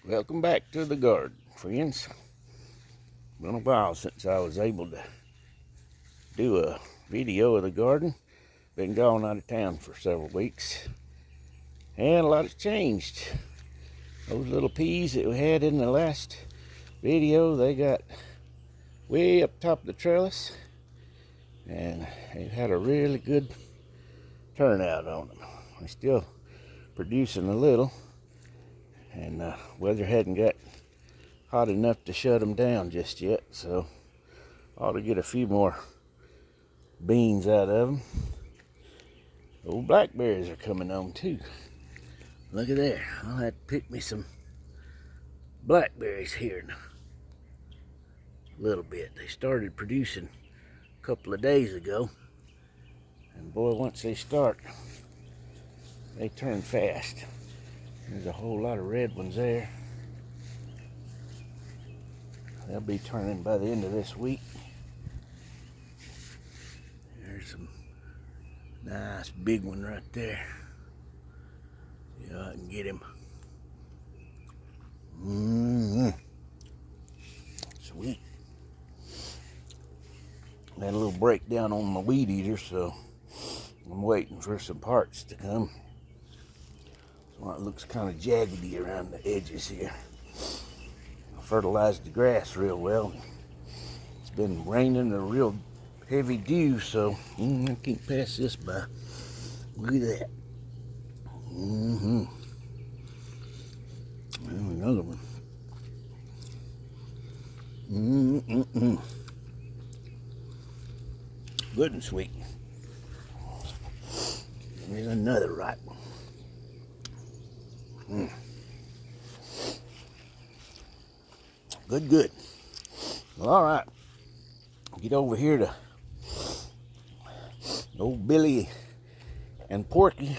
Welcome back to the garden, friends. Been a while since I was able to do a video of the garden. Been gone out of town for several weeks, and a lot has changed. Those little peas that we had in the last video, they got way up top of the trellis, and they've had a really good turnout on them. They're still producing a little, and weather hadn't got hot enough to shut them down just yet, so ought to get a few more beans out of them. Old blackberries are coming on too. Look at there. I'll have to pick me some blackberries here in a little bit. They started producing a couple of days ago, and boy, once they start, they turn fast. There's a whole lot of red ones there. They'll be turning by the end of this week. There's some nice big one right there. Yeah, I can get him. Sweet. I had a little breakdown on my weed eater, so I'm waiting for some parts to come. So it looks kind of jaggedy around the edges here. I fertilized the grass real well. It's been raining a real heavy dew, so I can't pass this by. Look at that. Another one. Good and sweet. There's another ripe one. Good. Well, all right. Get over here to old Billy and Porky.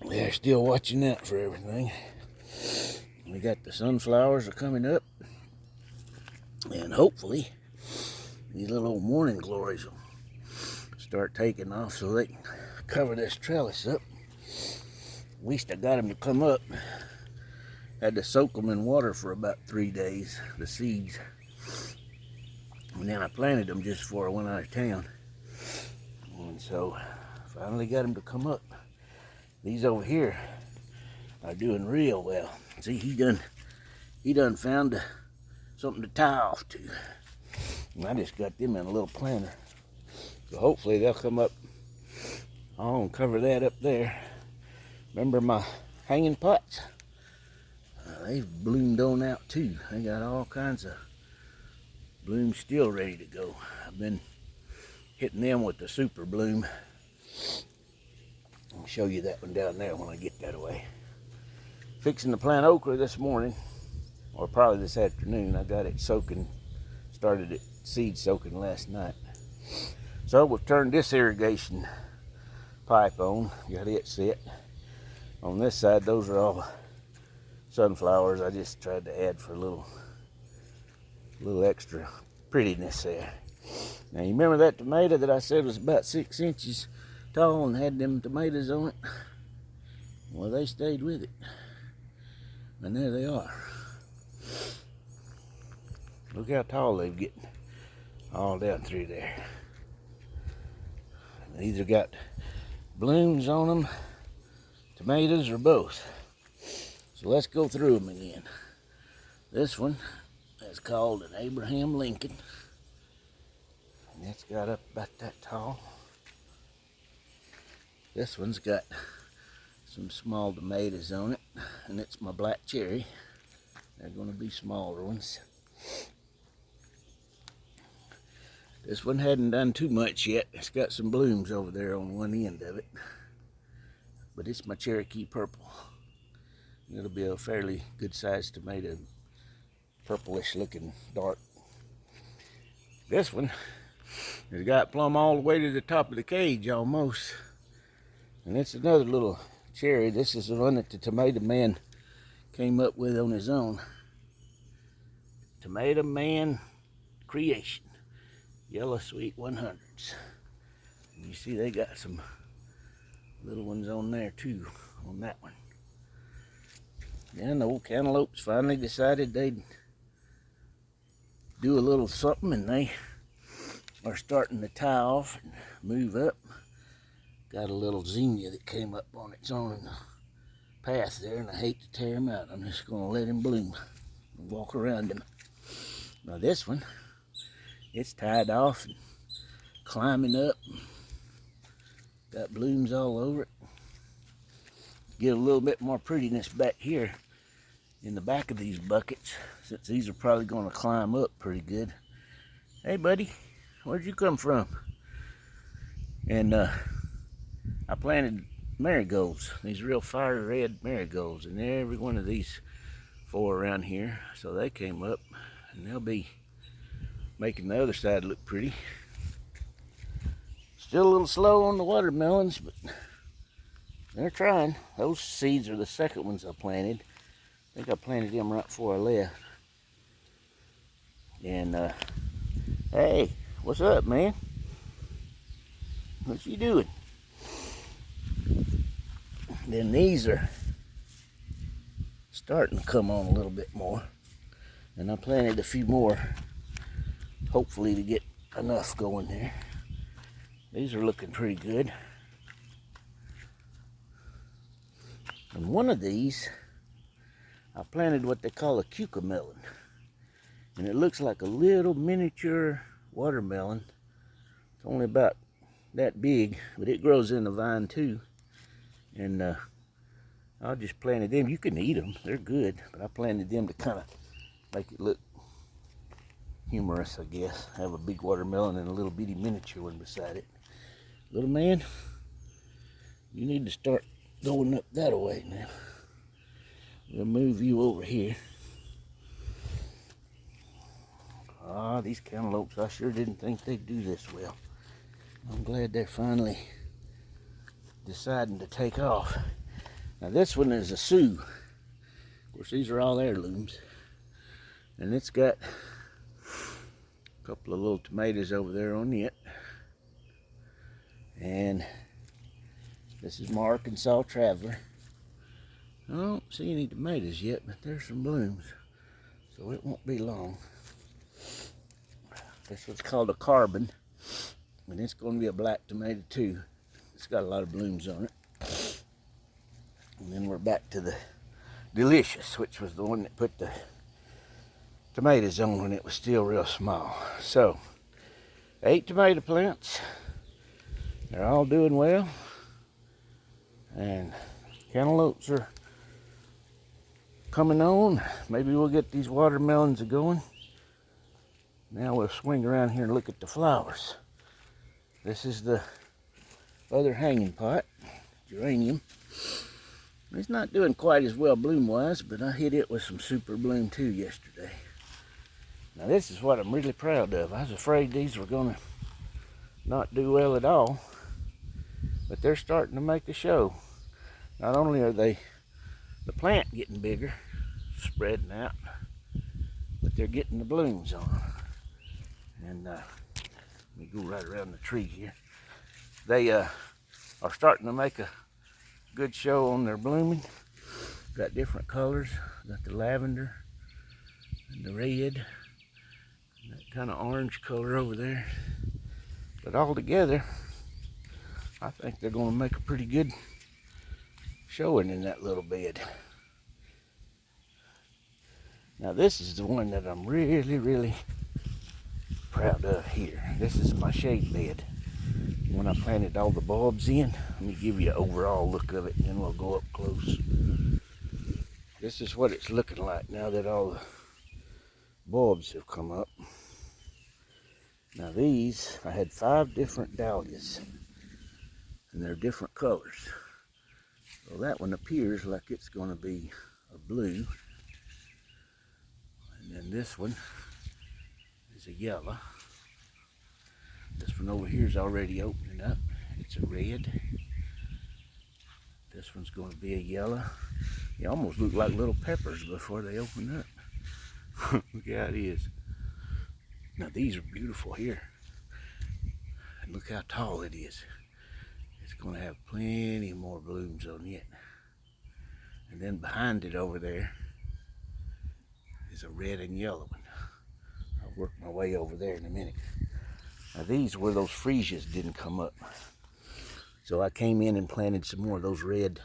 They're still watching out for everything. We got the sunflowers are coming up, and hopefully these little old morning glories will start taking off so they can cover this trellis up. At least I got them to come up. Had to soak them in water for about 3 days, the seeds. And then I planted them just before I went out of town. And so finally got them to come up. These over here are doing real well. See, he done found something to tie off to. And I just got them in a little planter. So hopefully they'll come up. I'll cover that up there. Remember my hanging pots? They've bloomed on out too. They got all kinds of blooms still ready to go. I've been hitting them with the super bloom. I'll show you that one down there when I get that away. Fixing to plant okra this morning, or probably this afternoon. I got it soaking, started it seed soaking last night. So we've turned this irrigation pipe on, got it set. On this side, those are all sunflowers. I just tried to add for a little extra prettiness there. Now you remember that tomato that I said was about 6 inches tall and had them tomatoes on it? Well, they stayed with it. And there they are. Look how tall they've getting all down through there. They either got blooms on them, tomatoes, or both. So let's go through them again. This one is called an Abraham Lincoln. And it's got up about that tall. This one's got some small tomatoes on it, and it's my black cherry. They're going to be smaller ones. This one hadn't done too much yet. It's got some blooms over there on one end of it. But it's my Cherokee purple. It'll be a fairly good sized tomato. Purplish looking, dark. This one has got plumb all the way to the top of the cage almost. And it's another little cherry. This is the one that the Tomato Man came up with on his own. Tomato Man Creation. Yellow Sweet 100s. You see they got some little ones on there too, on that one. Then the old cantaloupes finally decided they'd do a little something, and they are starting to tie off and move up. Got a little zinnia that came up on its own path there, and I hate to tear him out. I'm just gonna let him bloom and walk around him. Now this one, it's tied off and climbing up. Got blooms all over it. Get a little bit more prettiness back here in the back of these buckets, since these are probably gonna climb up pretty good. Hey buddy, where'd you come from? And I planted marigolds, these real fire red marigolds, and every one of these 4 around here. So they came up, and they'll be making the other side look pretty. Still a little slow on the watermelons, but they're trying. Those seeds are the second ones I planted. I think I planted them right before I left. And hey, what's up, man? What you doing? Then these are starting to come on a little bit more, and I planted a few more, hopefully to get enough going there. These are looking pretty good. And one of these, I planted what they call a cucamelon, and it looks like a little miniature watermelon. It's only about that big, but it grows in the vine too. And I just planted them. You can eat them, they're good, but I planted them to kind of make it look humorous, I guess. Have a big watermelon and a little bitty miniature one beside it. Little man, you need to start going up that way now. We'll move you over here. Ah, these cantaloupes, I sure didn't think they'd do this well. I'm glad they're finally deciding to take off. Now this one is a Sioux. Of course, these are all heirlooms. And it's got a couple of little tomatoes over there on it. And this is my Arkansas Traveler. I don't see any tomatoes yet, but there's some blooms, so it won't be long. This one's called a Carbon, and it's going to be a black tomato too. It's got a lot of blooms on it. And then we're back to the Delicious, which was the one that put the tomatoes on when it was still real small. So, 8 tomato plants. They're all doing well. And cantaloupes are coming on. Maybe we'll get these watermelons going. Now we'll swing around here and look at the flowers. This is the other hanging pot, geranium. It's not doing quite as well bloom-wise, but I hit it with some super bloom too yesterday. Now this is what I'm really proud of. I was afraid these were gonna not do well at all, but they're starting to make a show. Not only are the plant getting bigger, spreading out, but they're getting the blooms on. And let me go right around the tree here. They are starting to make a good show on their blooming. Got different colors. Got the lavender and the red, and that kind of orange color over there. But all together, I think they're going to make a pretty good showing in that little bed. Now this is the one that I'm really, really proud of here. This is my shade bed. When I planted all the bulbs in, let me give you an overall look of it, and then we'll go up close. This is what it's looking like now that all the bulbs have come up. Now these, I had 5 different dahlias, and they're different colors. So that one appears like it's going to be a blue. And then this one is a yellow. This one over here is already opening up. It's a red. This one's going to be a yellow. They almost look like little peppers before they open up. Look how it is. Now these are beautiful here. And look how tall it is. It's going to have plenty more blooms on it. And then behind it over there is a red and yellow one. I'll work my way over there in a minute. Now these were those freesias didn't come up. So I came in and planted some more of those red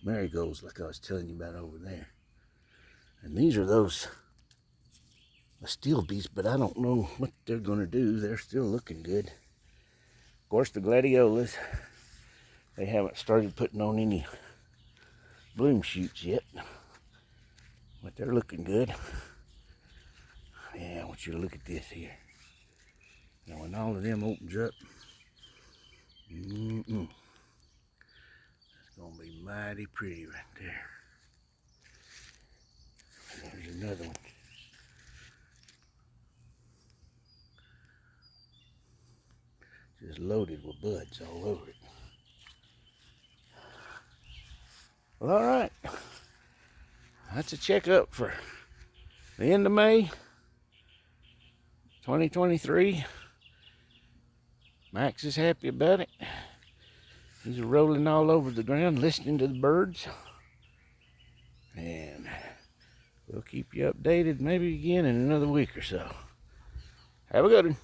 marigolds like I was telling you about over there. And these are those astilbes, but I don't know what they're going to do. They're still looking good. Of course, the gladiolas, they haven't started putting on any bloom shoots yet, but they're looking good. Yeah, I want you to look at this here. Now, when all of them opens up, it's going to be mighty pretty right there. There's another one. Just loaded with buds all over it. Well, all right. That's a checkup for the end of May 2023. Max is happy about it. He's rolling all over the ground listening to the birds. And we'll keep you updated maybe again in another week or so. Have a good one.